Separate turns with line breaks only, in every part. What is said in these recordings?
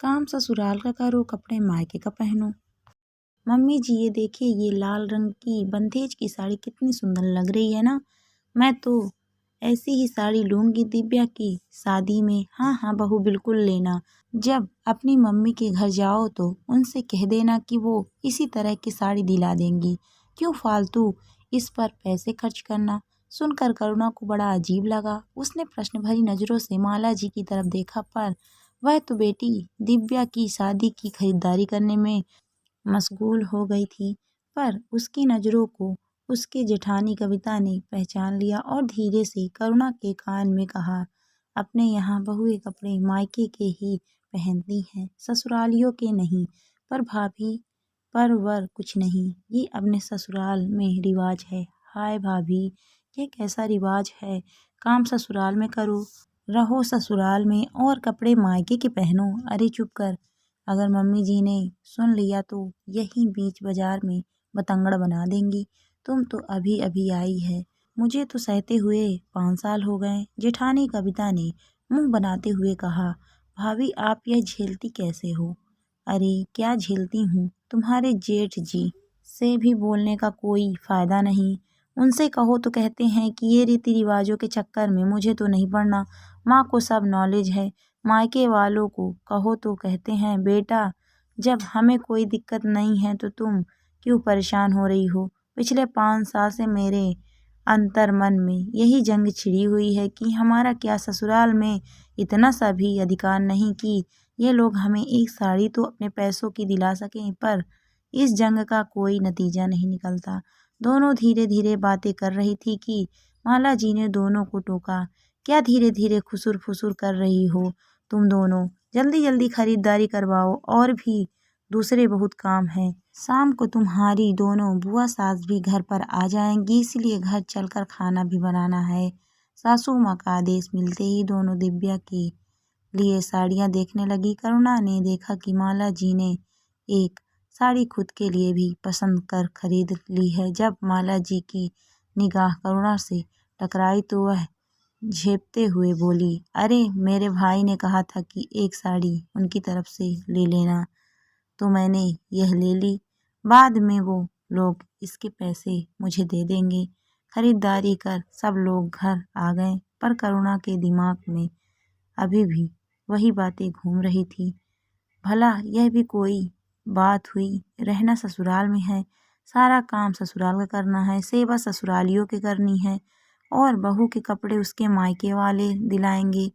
काम ससुराल का करो, कपड़े मायके का पहनो। मम्मी जी ये देखिए, ये लाल रंग की बंदेज की साड़ी कितनी सुंदर लग रही है ना। मैं तो ऐसी ही साड़ी लूंगी दिव्या की शादी में। हाँ हाँ बहू, बिल्कुल लेना। जब अपनी मम्मी के घर जाओ तो उनसे कह देना कि वो इसी तरह की साड़ी दिला देंगी। क्यों फालतू इस पर पैसे खर्च करना। सुनकर करुणा को बड़ा अजीब लगा। उसने प्रश्न भरी नजरों से माला जी की तरफ देखा, पर वह तो बेटी दिव्या की शादी की खरीदारी करने में मशगूल हो गई थी। पर उसकी नज़रों को उसके जेठानी कविता ने पहचान लिया और धीरे से करुणा के कान में कहा, अपने यहाँ बहुएं कपड़े मायके के ही पहनती हैं, ससुरालियों के नहीं। पर भाभी, पर वर कुछ नहीं, ये अपने ससुराल में रिवाज है। हाय भाभी, ये कैसा रिवाज है। काम ससुराल में करो, रहो ससुराल में और कपड़े मायके के पहनो। अरे चुप कर, अगर मम्मी जी ने सुन लिया तो यहीं बीच बाजार में बतंगड़ बना देंगी। तुम तो अभी अभी आई है, मुझे तो सहते हुए 5 साल हो गए। जेठानी कविता ने मुंह बनाते हुए कहा, भाभी आप यह झेलती कैसे हो। अरे क्या झेलती हूँ, तुम्हारे जेठ जी से भी बोलने का कोई फायदा नहीं। उनसे कहो तो कहते हैं कि ये रीति रिवाजों के चक्कर में मुझे तो नहीं पड़ना। माँ को सब नॉलेज है। मायके वालों को कहो तो कहते हैं, बेटा जब हमें कोई दिक्कत नहीं है तो तुम क्यों परेशान हो रही हो। पिछले 5 साल से मेरे अंतर मन में यही जंग छिड़ी हुई है कि हमारा क्या ससुराल में इतना सा भी अधिकार नहीं कि ये लोग हमें एक साड़ी तो अपने पैसों की दिला सकें। पर इस जंग का कोई नतीजा नहीं निकलता। दोनों धीरे धीरे बातें कर रही थी कि माला जी ने दोनों को टोका, क्या धीरे धीरे खुसुर फुसुर कर रही हो तुम दोनों। जल्दी जल्दी खरीदारी करवाओ और भी दूसरे बहुत काम हैं। शाम को तुम्हारी दोनों बुआ सास भी घर पर आ जाएंगी, इसलिए घर चलकर खाना भी बनाना है। सासू माँ का आदेश मिलते ही दोनों दिव्या के लिए साड़ियाँ देखने लगी। करुणा ने देखा कि माला जी ने एक साड़ी खुद के लिए भी पसंद कर खरीद ली है। जब माला जी की निगाह करुणा से टकराई तो वह झेपते हुए बोली, अरे मेरे भाई ने कहा था कि एक साड़ी उनकी तरफ से ले लेना, तो मैंने यह ले ली। बाद में वो लोग इसके पैसे मुझे दे देंगे। खरीदारी कर सब लोग घर आ गए, पर करुणा के दिमाग में अभी भी वही बातें घूम रही थी। भला यह भी कोई बात हुई, रहना ससुराल में है, सारा काम ससुराल का करना है, सेवा ससुरालियों के करनी है और बहू के कपड़े उसके मायके वाले दिलाएंगे।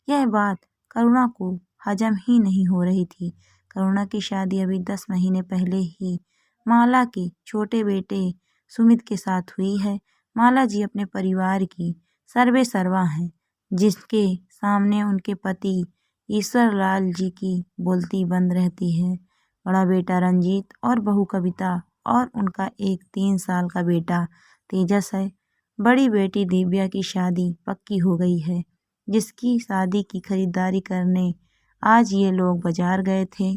यह बात करुणा को हजम ही नहीं हो रही थी। करुणा की शादी अभी 10 महीने पहले ही माला के छोटे बेटे सुमित के साथ हुई है। माला जी अपने परिवार की सर्वे सर्वा हैं, जिसके सामने उनके पति ईश्वर लाल जी की बोलती बंद रहती है। बड़ा बेटा रंजीत और बहू कविता और उनका एक 3 साल का बेटा तेजस है। बड़ी बेटी दिव्या की शादी पक्की हो गई है, जिसकी शादी की खरीदारी करने आज ये लोग बाजार गए थे।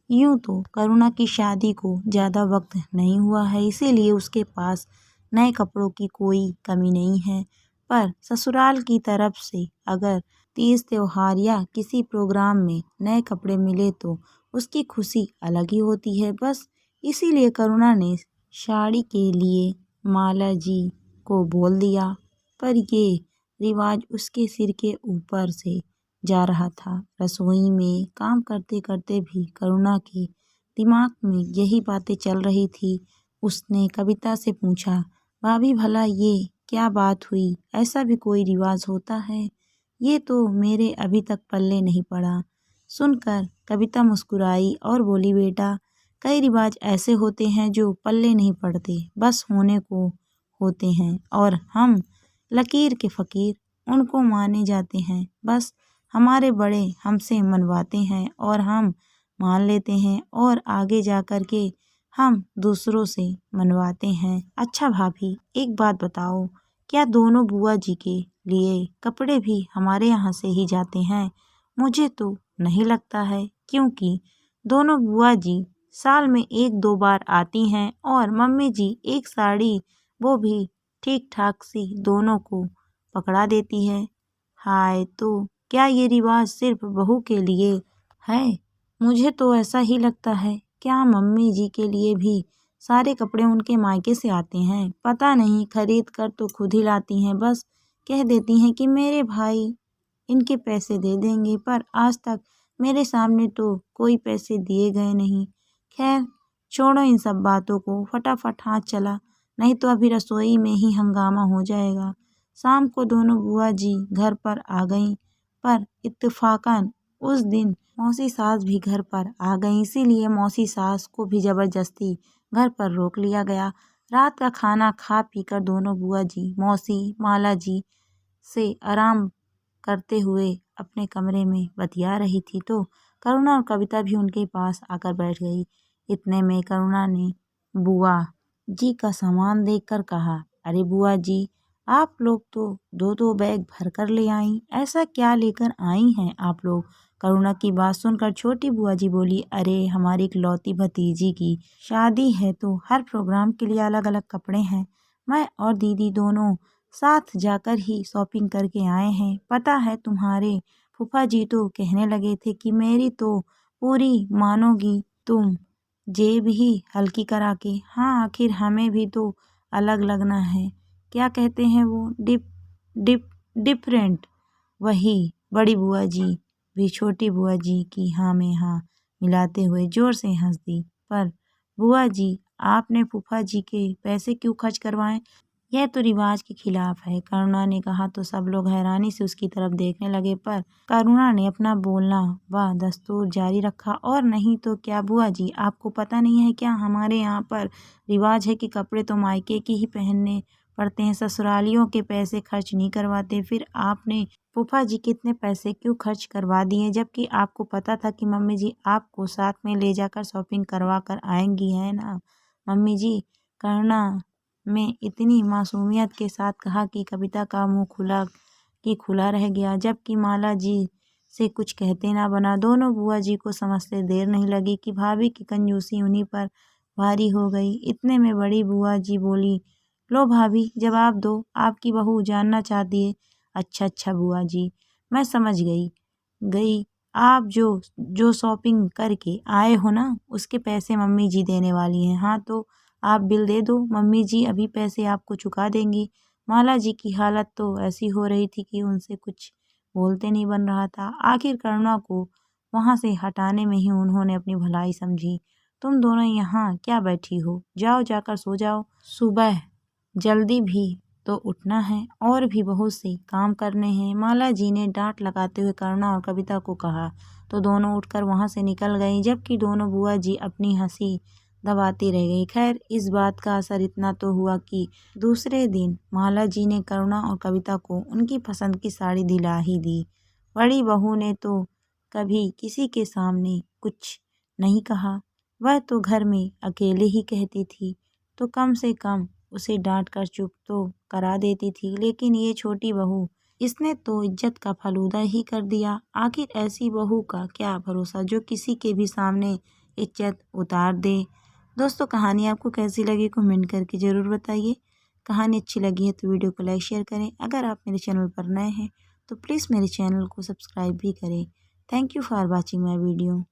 यूं तो करुणा की शादी को ज़्यादा वक्त नहीं हुआ है, इसीलिए उसके पास नए कपड़ों की कोई कमी नहीं है। पर ससुराल की तरफ से अगर तीज त्योहार या किसी प्रोग्राम में नए कपड़े मिले तो उसकी खुशी अलग ही होती है। बस इसीलिए करुणा ने साड़ी के लिए माला जी को बोल दिया, पर ये रिवाज उसके सिर के ऊपर से जा रहा था। रसोई में काम करते करते भी करुणा के दिमाग में यही बातें चल रही थी। उसने कविता से पूछा, भाभी भला ये क्या बात हुई, ऐसा भी कोई रिवाज होता है। ये तो मेरे अभी तक पल्ले नहीं पड़ा। सुनकर कविता मुस्कुराई और बोली, बेटा कई रिवाज ऐसे होते हैं जो पल्ले नहीं पड़ते, बस होने को होते हैं और हम लकीर के फकीर उनको माने जाते हैं। बस हमारे बड़े हमसे मनवाते हैं और हम मान लेते हैं और आगे जा कर के हम दूसरों से मनवाते हैं। अच्छा भाभी एक बात बताओ, क्या दोनों बुआ जी के लिए कपड़े भी हमारे यहाँ से ही जाते हैं। मुझे तो नहीं लगता है, क्योंकि दोनों बुआ जी साल में 1-2 बार आती हैं और मम्मी जी एक साड़ी वो भी ठीक ठाक सी दोनों को पकड़ा देती है। हाय, तो क्या ये रिवाज सिर्फ बहू के लिए है। मुझे तो ऐसा ही लगता है, क्या मम्मी जी के लिए भी सारे कपड़े उनके मायके से आते हैं? पता नहीं, खरीद कर तो खुद ही लाती हैं, बस कह देती हैं कि मेरे भाई इनके पैसे दे देंगे, पर आज तक मेरे सामने तो कोई पैसे दिए गए नहीं। खैर छोड़ो इन सब बातों को, फटाफट हाथ चला, नहीं तो अभी रसोई में ही हंगामा हो जाएगा। शाम को दोनों बुआ जी घर पर आ गईं, पर इत्तेफाकन उस दिन मौसी सास भी घर पर आ गईं, इसीलिए मौसी सास को भी जबरदस्ती घर पर रोक लिया गया। रात का खाना खा पीकर दोनों बुआ जी मौसी माला जी से आराम करते हुए अपने कमरे में बतिया रही थी, तो करुणा और कविता भी उनके पास आकर बैठ गई। इतने में करुणा ने बुआ जी का सामान देखकर कहा, अरे बुआ जी, आप लोग तो दो दो बैग भर कर ले आई, ऐसा क्या लेकर आई हैं आप लोग? करुणा की बात सुनकर छोटी बुआ जी बोली, अरे हमारी इकलौती भतीजी की शादी है तो हर प्रोग्राम के लिए अलग अलग कपड़े हैं। मैं और दीदी दोनों साथ जाकर ही शॉपिंग करके आए हैं। पता है तुम्हारे फूफा जी तो कहने लगे थे कि मेरी तो पूरी मानोगी तुम, जेब ही हल्की करा के। हाँ, आखिर हमें भी तो अलग लगना है, क्या कहते हैं वो, डिप डिप डिफरेंट। वही बड़ी बुआ जी भी छोटी बुआ जी की हाँ में हाँ मिलाते हुए जोर से हंस दी। पर बुआ जी, आपने फूफा जी के पैसे क्यों खर्च करवाएं? यह तो रिवाज के खिलाफ है, करुणा ने कहा। तो सब लोग हैरानी से उसकी तरफ देखने लगे, पर करुणा ने अपना बोलना व दस्तूर जारी रखा, और नहीं तो क्या बुआ जी, आपको पता नहीं है क्या, हमारे यहाँ पर रिवाज है कि कपड़े तो मायके के ही पहनने पड़ते हैं, ससुरालियों के पैसे खर्च नहीं करवाते। फिर आपने फूफा जी कितने पैसे क्यों खर्च करवा दिए, जबकि आपको पता था कि मम्मी जी आपको साथ में ले जाकर शॉपिंग करवा कर आएंगी, है ना मम्मी जी? करुणा में इतनी मासूमियत के साथ कहा कि कविता का मुंह खुला रह गया, जबकि माला जी से कुछ कहते ना बना। दोनों बुआ जी को समझते देर नहीं लगी कि भाभी की कंजूसी उन्हीं पर भारी हो गई। इतने में बड़ी बुआ जी बोली, लो भाभी जवाब दो, आपकी बहू जानना चाहती है। अच्छा अच्छा बुआ जी, मैं समझ गई आप जो जो शॉपिंग करके आए हो ना, उसके पैसे मम्मी जी देने वाली हैं। हाँ तो आप बिल दे दो, मम्मी जी अभी पैसे आपको चुका देंगी। माला जी की हालत तो ऐसी हो रही थी कि उनसे कुछ बोलते नहीं बन रहा था। आखिर करुणा को वहाँ से हटाने में ही उन्होंने अपनी भलाई समझी। तुम दोनों यहाँ क्या बैठी हो, जाओ जाकर सो जाओ, सुबह जल्दी भी तो उठना है और भी बहुत से काम करने हैं। माला जी ने डांट लगाते हुए करुणा और कविता को कहा, तो दोनों उठकर वहाँ से निकल गईं, जबकि दोनों बुआ जी अपनी हंसी दबाती रह गई। खैर इस बात का असर इतना तो हुआ कि दूसरे दिन माला जी ने करुणा और कविता को उनकी पसंद की साड़ी दिला ही दी। बड़ी बहू ने तो कभी किसी के सामने कुछ नहीं कहा, वह तो घर में अकेले ही कहती थी, तो कम से कम उसे डांट कर चुप तो करा देती थी। लेकिन ये छोटी बहू, इसने तो इज्जत का फलूदा ही कर दिया। आखिर ऐसी बहू का क्या भरोसा जो किसी के भी सामने इज्जत उतार दे। दोस्तों कहानी आपको कैसी लगी कमेंट करके ज़रूर बताइए। कहानी अच्छी लगी है तो वीडियो को लाइक शेयर करें। अगर आप मेरे चैनल पर नए हैं तो प्लीज़ मेरे चैनल को सब्सक्राइब भी करें। Thank you for watching my video.